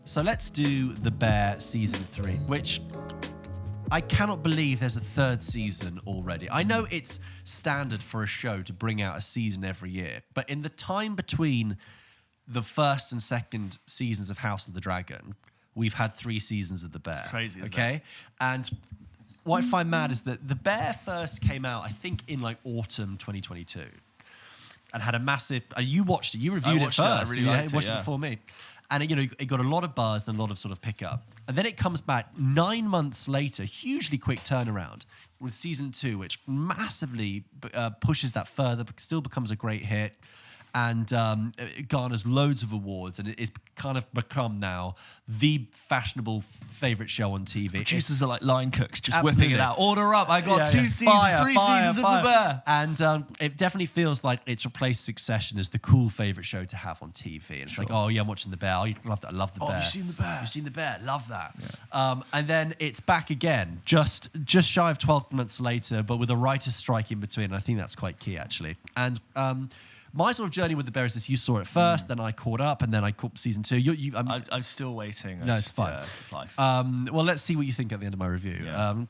So let's do The Bear season 3, which I cannot believe there's a third season already. I know it's standard for a show to bring out a season every year, but in the time between the first and second seasons of House of the Dragon, we've had 3 seasons of The Bear. It's crazy, isn't okay? it? And what I find mad is that The Bear first came out, I think, in like autumn 2022, and had a massive. You watched it. You reviewed it watched it, first. I really you liked it, watched it yeah. before me, and it got a lot of buzz and a lot of sort of pickup. And then it comes back 9 months later, hugely quick turnaround with season 2, which massively pushes that further, but still becomes a great hit. And it garners loads of awards, and it is kind of become now the fashionable favourite show on TV. Producers are like line cooks, just Absolutely. whipping it out. Order up! I got 2 seasons, Fire, 3 fire, seasons fire. of The Bear. And it definitely feels like it's replaced Succession as the cool favourite show to have on TV. And it's like, oh yeah, I'm watching The Bear. Oh, you love that. I love The Bear. Have you seen The Bear? You've seen The Bear. Love that. Yeah. And then it's back again, just shy of 12 months later, but with a writer's strike in between. And I think that's quite key, actually. And my sort of journey with The Bear is this: you saw it first, then I caught up, and then I caught season 2. I'm still waiting. No, it's fine. Life. Well, let's see what you think at the end of my review. Yeah.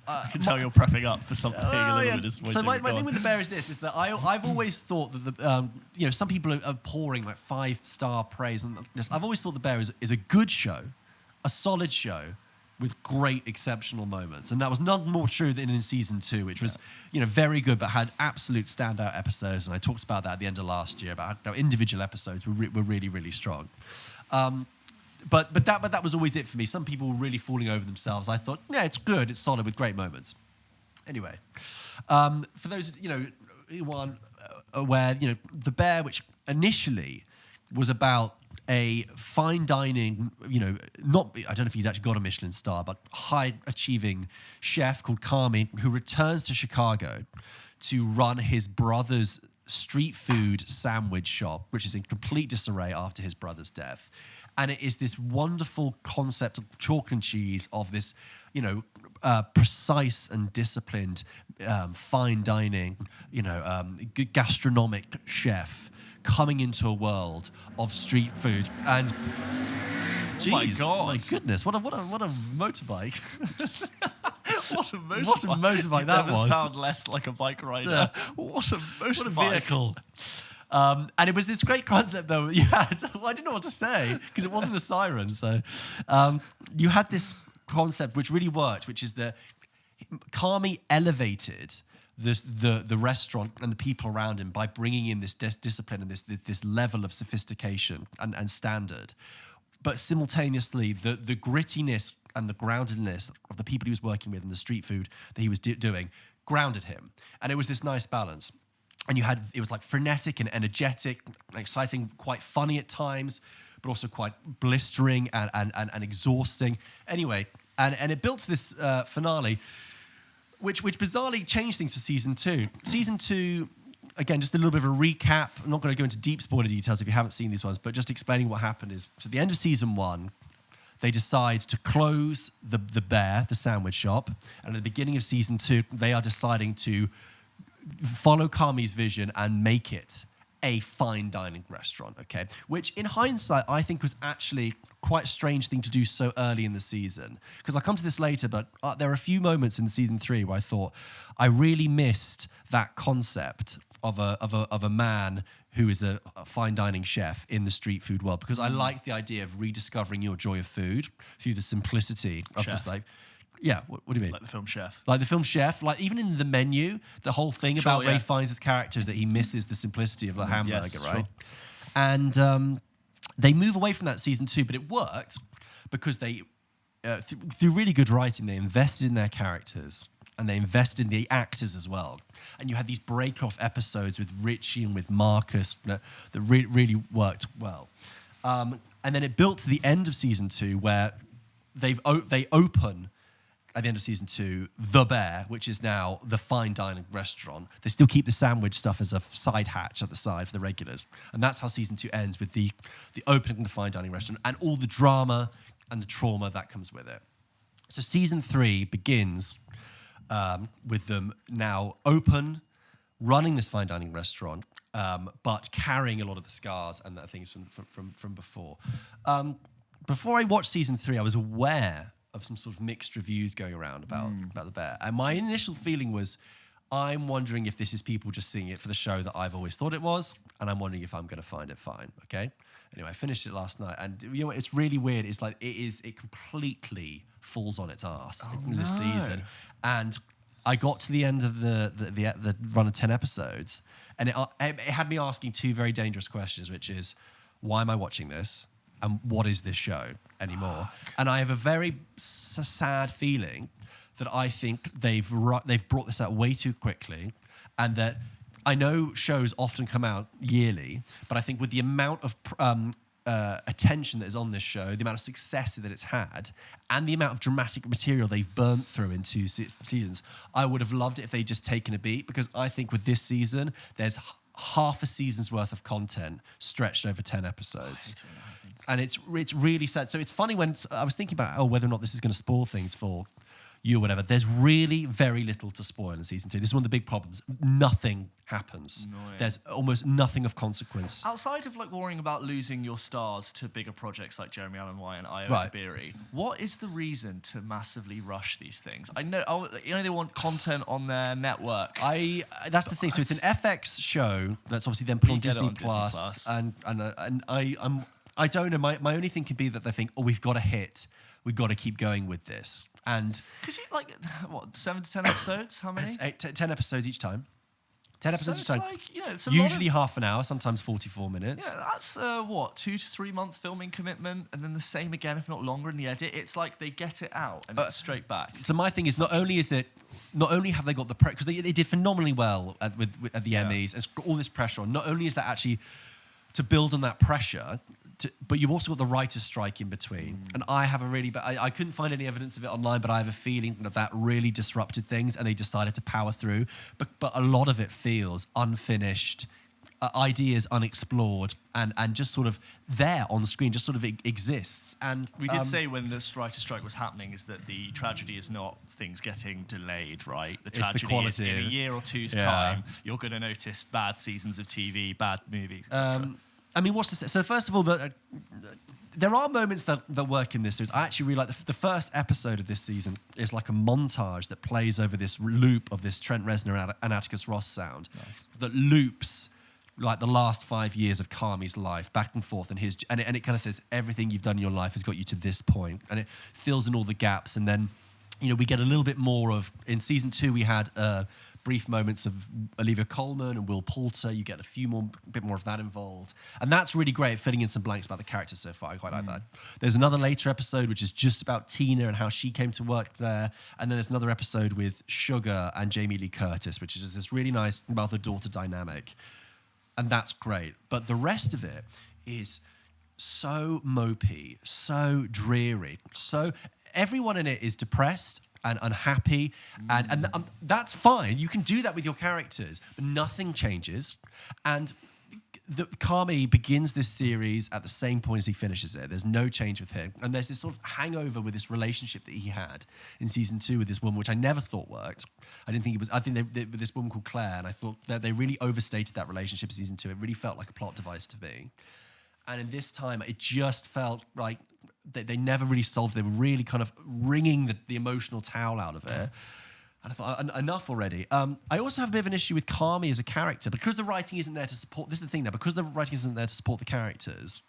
I can tell you're prepping up for something a little bit disappointing. So my thing with The Bear is this: is that I've always thought that some people are pouring like 5-star praise, and I've always thought The Bear is a good show, a solid show, with great exceptional moments. And that was none more true than in season 2, which was very good, but had absolute standout episodes. And I talked about that at the end of last year, about how individual episodes were really, really strong. But that was always it for me. Some people were really falling over themselves. I thought, yeah, it's good, it's solid with great moments. Anyway, for those who aren't aware, The Bear, which initially was about a fine dining, I don't know if he's actually got a Michelin star, but high achieving chef called Kami, who returns to Chicago to run his brother's street food sandwich shop, which is in complete disarray after his brother's death. And it is this wonderful concept of chalk and cheese of this, precise and disciplined fine dining, gastronomic chef coming into a world of street food. And geez, my goodness, what a motorbike. What a motorbike. What a motorbike that was. Never sound less like a bike rider. Yeah. What a motorbike. What a vehicle. And it was this great concept, though. You had, well, I didn't know what to say because it wasn't a siren. So you had this concept which really worked, which is that Kami elevated the restaurant and the people around him by bringing in this discipline and this level of sophistication and standard. But simultaneously, the grittiness and the groundedness of the people he was working with and the street food that he was doing grounded him. And it was this nice balance. And it was like frenetic and energetic, exciting, quite funny at times, but also quite blistering and exhausting. Anyway, and it built to this finale, which bizarrely changed things for season 2. Season 2, again, just a little bit of a recap. I'm not going to go into deep spoiler details if you haven't seen these ones, but just explaining what happened is, at the end of season 1, they decide to close the Bear, the sandwich shop, and at the beginning of season 2, they are deciding to follow Kami's vision and make it a fine dining restaurant, okay? Which, in hindsight, I think was actually quite a strange thing to do so early in the season. Because I'll come to this later, but there are a few moments in season 3 where I thought I really missed that concept of a man who is a fine dining chef in the street food world. Because I like the idea of rediscovering your joy of food through the simplicity of Chef. this, like. Yeah, what do you mean? Like the film Chef. Like the film Chef, like even in the menu, the whole thing about Ray finds his character is that he misses the simplicity of the hamburger, yes, right? Sure. And they move away from that season 2, but it worked because they, through really good writing, they invested in their characters and they invested in the actors as well. And you had these break-off episodes with Richie and with Marcus that really worked well. And then it built to the end of season 2 where they open at the end of season 2, The Bear, which is now the fine dining restaurant. They still keep the sandwich stuff as a side hatch at the side for the regulars. And that's how season 2 ends, with the opening of the fine dining restaurant and all the drama and the trauma that comes with it. So season 3 begins with them now open, running this fine dining restaurant, but carrying a lot of the scars and the things from before. before I watched season 3, I was aware of some sort of mixed reviews going around about The Bear. And my initial feeling was, I'm wondering if this is people just seeing it for the show that I've always thought it was, and I'm wondering if I'm going to find it fine, okay? Anyway, I finished it last night, and you know what, it's really weird. It's like it completely falls on its ass in this season. And I got to the end of the run of 10 episodes, and it had me asking 2 very dangerous questions, which is, why am I watching this? And what is this show anymore? And I have a very sad feeling that I think they've brought this out way too quickly, and that I know shows often come out yearly, but I think with the amount of attention that is on this show, the amount of success that it's had, and the amount of dramatic material they've burnt through in 2 seasons, I would have loved it if they'd just taken a beat, because I think with this season, there's half a season's worth of content stretched over 10 episodes. And it's really sad. So it's funny when I was thinking about whether or not this is going to spoil things for you or whatever. There's really very little to spoil in season 2. This is one of the big problems. Nothing happens. Annoying. There's almost nothing of consequence. Outside of like worrying about losing your stars to bigger projects like Jeremy Allen White and Io Right. Dabiri, what is the reason to massively rush these things? I know, they want content on their network. That's the thing. So it's an FX show that's obviously then put on You get it Disney on Disney Plus, Plus. and I don't know. My only thing could be that they think, oh, we've got a hit. We've got to keep going with this. And Because you like, what, 7 to 10 episodes? How many? it's 10 episodes each time. 10 episodes each time. Like, it's a Usually lot half an hour, sometimes 44 minutes. yeah, that's 2 to 3 month filming commitment, and then the same again, if not longer, in the edit. It's like they get it out and it's straight back. So my thing is, not only have they got the because they did phenomenally well at the Emmys, and it's got all this pressure on. Not only is that actually to build on that pressure, but you've also got the writer's strike in between. And I have a really, I couldn't find any evidence of it online, but I have a feeling that really disrupted things, and they decided to power through. But a lot of it feels unfinished, ideas unexplored, and just sort of there on screen, just sort of exists. And We did say when this writer's strike was happening is that the tragedy is not things getting delayed, right? The the tragedy is quality. in a year or two's Yeah. time, you're going to notice bad seasons of TV, bad movies, etc. I mean, what's to say? So first of all, there are moments that work in this series. I actually really like the first episode of this season is like a montage that plays over this loop of this Trent Reznor and Atticus Ross sound that loops like the last 5 years of Carmi's life back and forth, and it kind of says everything you've done in your life has got you to this point, and it fills in all the gaps. And then we get a little bit more of, in season 2 we had brief moments of Olivia Colman and Will Poulter. You get a bit more of that involved. And that's really great, filling in some blanks about the characters so far. I quite like that. There's another later episode which is just about Tina and how she came to work there. And then there's another episode with Sugar and Jamie Lee Curtis, which is this really nice mother-daughter dynamic. And that's great. But the rest of it is so mopey, so dreary. So everyone in it is depressed and unhappy, and that's fine. You can do that with your characters, but nothing changes. And Carmi begins this series at the same point as he finishes it. There's no change with him. And there's this sort of hangover with this relationship that he had in season 2 with this woman, which I never thought worked. I didn't think it was. I think with this woman called Claire, and I thought that they really overstated that relationship in season 2. It really felt like a plot device to me. And in this time, it just felt like they never really solved it. They were really kind of wringing the emotional towel out of it. And I thought, enough already. I also have a bit of an issue with Carmi as a character, because the writing isn't there to support. This is the thing now, because the writing isn't there to support the characters.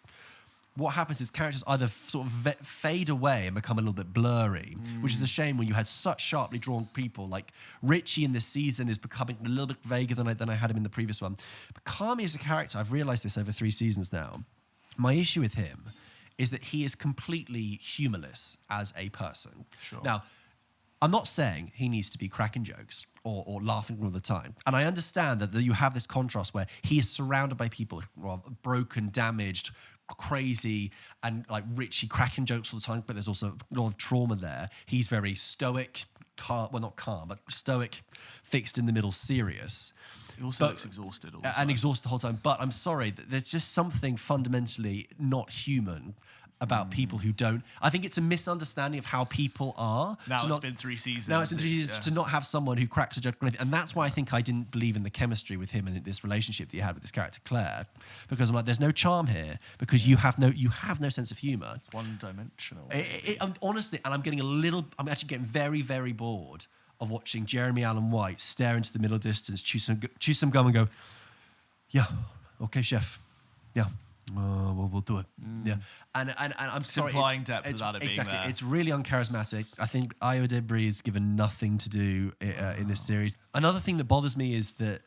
What happens is characters either sort of fade away and become a little bit blurry, which is a shame when you had such sharply drawn people. Like Richie in this season is becoming a little bit vaguer than I had him in the previous one. But Carmi as a character, I've realised this over 3 seasons now. My issue with him is that he is completely humorless as a person. Sure. Now, I'm not saying he needs to be cracking jokes or laughing all the time. And I understand that you have this contrast where he is surrounded by people who are broken, damaged, crazy, and like Richie cracking jokes all the time, but there's also a lot of trauma there. He's very stoic, calm, well, not calm, but stoic, fixed in the middle, serious. He also looks exhausted all the time. And exhausted the whole time. But I'm sorry, there's just something fundamentally not human about people who don't. I think it's a misunderstanding of how people are. Now it's been 3 seasons. Now it's been 3 seasons to not have someone who cracks a joke, and that's why I think I didn't believe in the chemistry with him and this relationship that he had with this character Claire, because I'm like, there's no charm here because you have no sense of humor. One-dimensional. Honestly, and I'm actually getting very, very bored of watching Jeremy Allen White stare into the middle distance, chew some gum, and go, "Yeah, okay, chef, yeah." We'll do it. Yeah, and I'm sorry. Implying depth without it being exactly. there. It's really uncharismatic. I think Io Debris is given nothing to do in this series. Another thing that bothers me is that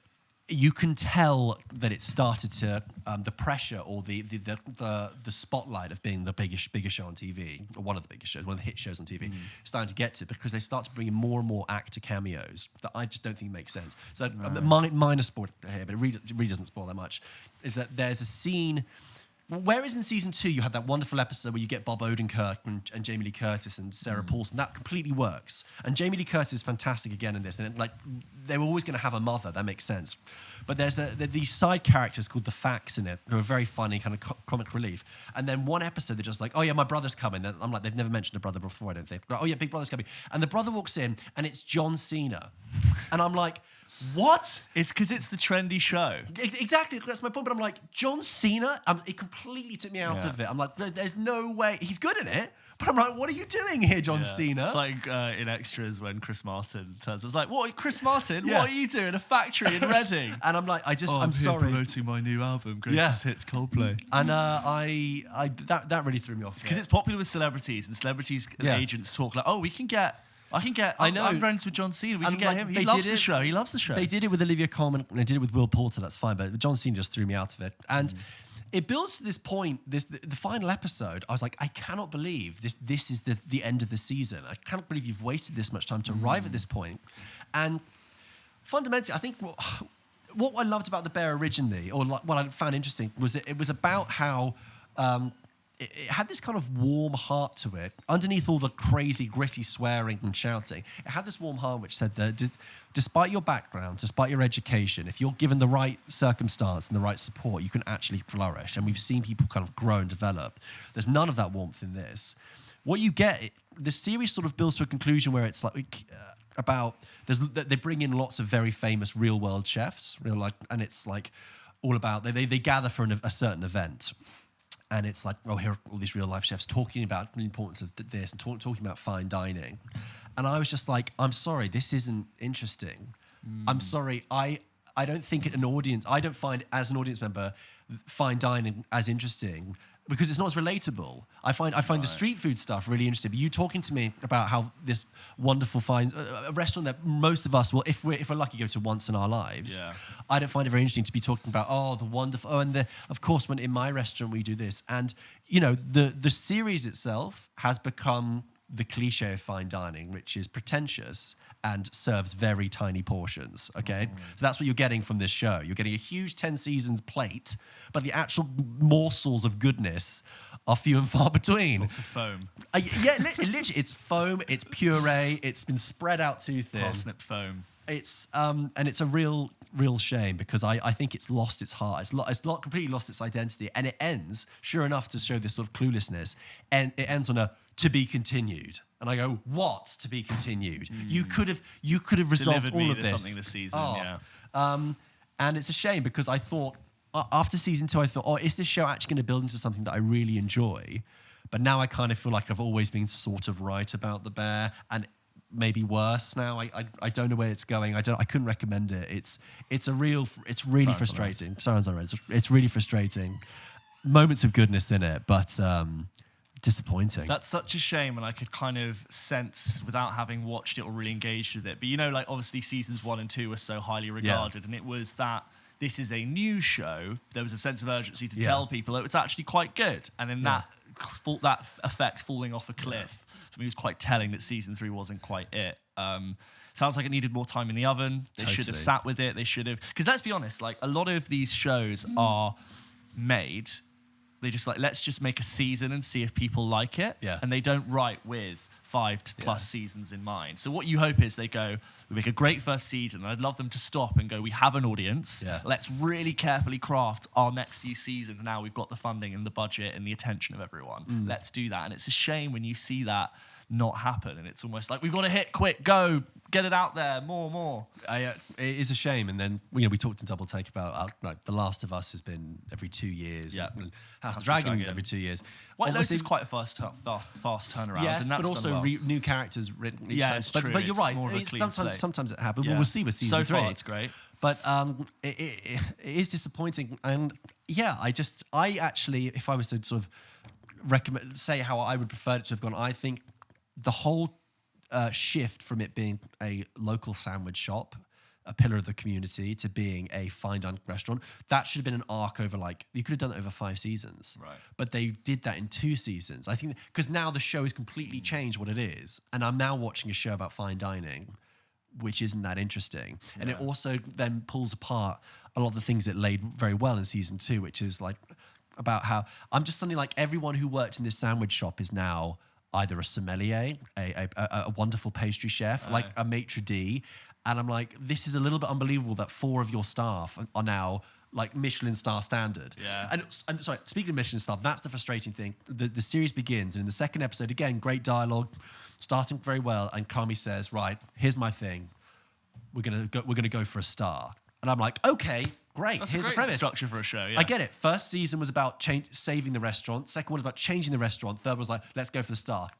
you can tell that it started to the pressure or the spotlight of being the biggest show on TV, or one of the biggest shows, one of the hit shows on TV, starting to get to, because they start to bring in more and more actor cameos that I just don't think make sense. So minor spoiler here, but it really doesn't spoil that much, is that there's a scene. Whereas in season 2 you had that wonderful episode where you get Bob Odenkirk and Jamie Lee Curtis and Sarah Paulson, that completely works. And Jamie Lee Curtis is fantastic again in this, and they were always going to have a mother, that makes sense. But there's these side characters called the Facts in it who are very funny, kind of comic relief. And then one episode they're just like, "Oh yeah, my brother's coming." And I'm like, they've never mentioned a brother before, I don't think. Like, "Oh yeah, big brother's coming." And the brother walks in and it's John Cena. And I'm like, what? It's because it's the trendy show. Exactly, that's my point. But I'm like, John Cena? It completely took me out of it. I'm like, there's no way. He's good in it. But I'm like, what are you doing here, John Cena? It's like in Extras when Chris Martin turns. I was like, what, Chris Martin? Yeah. What are you doing in a factory in Reading? And I'm like, I'm here sorry. promoting my new album, Greatest Hits Coldplay. And that really threw me off. Because it's popular with celebrities, and celebrities and agents talk like, oh, I'm friends with John Cena. We can get him. He loves the show. He loves the show. They did it with Olivia Colman, and they did it with Will Poulter. That's fine, but John Cena just threw me out of it. And it builds to this point. The final episode, I was like, I cannot believe this is the end of the season. I cannot believe you've wasted this much time to arrive at this point. And fundamentally, I think what I loved about The Bear originally, or what I found interesting, was that it was about how. It had this kind of warm heart to it, underneath all the crazy, gritty swearing and shouting. It had this warm heart which said that despite your background, despite your education, if you're given the right circumstance and the right support, you can actually flourish. And we've seen people kind of grow and develop. There's none of that warmth in this. What you get, the series sort of builds to a conclusion where it's like they bring in lots of very famous real-world chefs, and it's like all about, they gather for a certain event. And it's like, oh, here are all these real life chefs talking about the importance of this and talking about fine dining. And I was just like, I'm sorry, this isn't interesting. I'm sorry, I don't think I don't find, as an audience member, fine dining as interesting because it's not as relatable. I find the street food stuff really interesting. But you talking to me about how this wonderful fine a restaurant that most of us will, if we're lucky, go to once in our lives. Yeah. I don't find it very interesting to be talking about the wonderful and of course when in my restaurant we do this. And the series itself has become the cliche of fine dining, which is pretentious and serves very tiny portions, okay? So that's what you're getting from this show. You're getting a huge 10 seasons plate, but the actual morsels of goodness are few and far between. Lots of foam. Literally, it's foam, it's puree, it's been spread out too thin. Parsnip foam. It's and it's a real shame because I think it's lost its heart. It's completely lost its identity, and it ends, sure enough, to show this sort of cluelessness, and it ends on a "to be continued." And I go, what to be continued? You could have resolved all of this. Something this season, And it's a shame because I thought after season 2, I thought, is this show actually going to build into something that I really enjoy? But now I kind of feel like I've always been sort of right about The Bear, and maybe worse now. I don't know where it's going. I couldn't recommend it. It's really frustrating. Sounds alright. It's really frustrating. Moments of goodness in it, but disappointing. That's such a shame, and I could kind of sense without having watched it or really engaged with it. But obviously seasons 1 and 2 were so highly regarded, and it was that this is a new show. There was a sense of urgency to tell people it's actually quite good, and then that effect falling off a cliff for me was quite telling that season 3 wasn't quite it. Sounds like it needed more time in the oven. They should have sat with it. They should have, because let's be honest, like a lot of these shows are made they just like, let's just make a season and see if people like it. Yeah. And they don't write with 5+ seasons in mind. So what you hope is they go, we make a great first season. And I'd love them to stop and go, we have an audience. Yeah. Let's really carefully craft our next few seasons. Now we've got the funding and the budget and the attention of everyone. Let's do that. And it's a shame when you see that not happen. And it's almost like, we've got to hit quick, go, get it out there, more. It is a shame. And then, we talked in Double Take about like The Last of Us has been every 2 years. Yeah. And House of the Dragon every 2 years. White Lotus is quite a fast turnaround. Yes, and that's but also done well. new characters written each Yeah, time. it's But true. you're It's right. more of a clean Sometimes it happens. Yeah. We'll see with season 3. So far, it's great. But it is disappointing. And yeah, I actually, if I was to sort of say how I would prefer it to have gone, I think the whole shift from it being a local sandwich shop, a pillar of the community, to being a fine dining restaurant, that should have been an arc over, like, you could have done it over 5 seasons. Right. But they did that in 2 seasons. I think because now the show has completely changed what it is. And I'm now watching a show about fine dining, which isn't that interesting. And it also then pulls apart a lot of the things it laid very well in season 2, which is like about how I'm just suddenly like, everyone who worked in this sandwich shop is now either a sommelier, a wonderful pastry chef, like a maitre d'. And I'm like, this is a little bit unbelievable that 4 of your staff are now like Michelin star standard. Yeah. And sorry, speaking of Michelin star, that's the frustrating thing. The series begins, and in the second episode, again, great dialogue, starting very well. And Kami says, right, here's my thing. We're gonna go for a star. And I'm like, okay, great. That's here's a the great premise. structure for a show. Yeah. I get it. First season was about saving the restaurant. Second one was about changing the restaurant. Third was like, let's go for the star.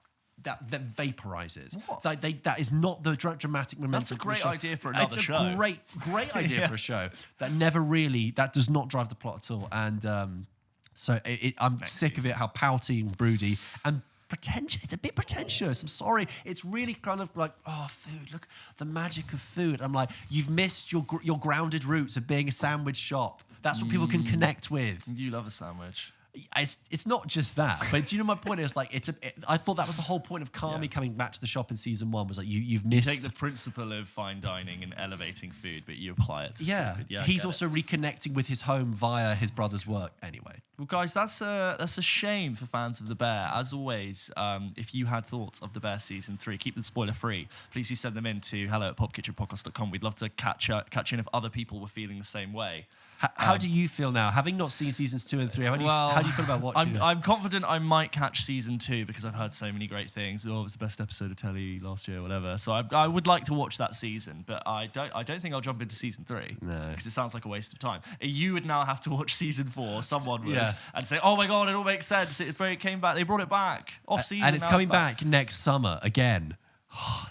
That vaporizes. What? That is not the dramatic momentum. That's a of the great show. idea for another show. It's a great idea for a show that does not drive the plot at all. And so I'm sick of it. How pouty and broody and pretentious. It's a bit pretentious. I'm sorry. It's really kind of like, oh, food. Look, the magic of food. I'm like, you've missed your grounded roots of being a sandwich shop. That's what people can connect with. You love a sandwich. It's not just that, but do you know my point is like I thought that was the whole point of Kami coming back to the shop in season 1 was like you've missed. You take the principle of fine dining and elevating food, but you apply it to stupid. Yeah, he's also reconnecting with his home via his brother's work. Anyway, well, guys, that's a shame for fans of The Bear. As always, if you had thoughts of The Bear season 3, keep them spoiler free. Please do send them in to hello@popkitchenpodcast.com. We'd love to catch in if other people were feeling the same way. How do you feel now, having not seen seasons 2 and 3? How do you feel about watching it? I'm confident I might catch season 2 because I've heard so many great things. Oh, it was the best episode of telly last year, whatever. So I would like to watch that season, but I don't think I'll jump into season 3 because it sounds like a waste of time. You would now have to watch season 4. Someone would and say, "Oh my god, it all makes sense. It came back. They brought it back off season, and it's coming back next summer again."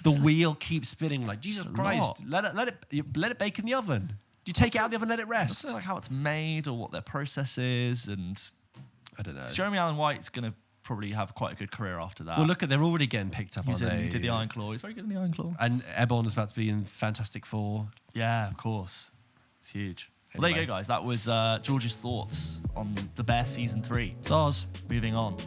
The wheel keeps spinning. Like Jesus Christ, let it bake in the oven. Do you take it out of the oven and let it rest? I don't know, like how it's made or what their process is, and I don't know. Jeremy Allen White's going to probably have quite a good career after that. Well, look they're already getting picked up. He did the Iron Claw. He's very good in the Iron Claw. And Ebon is about to be in Fantastic Four. Yeah, of course. It's huge. Anyway. Well, there you go, guys. That was George's thoughts on The Bear season 3. Zars. Moving on.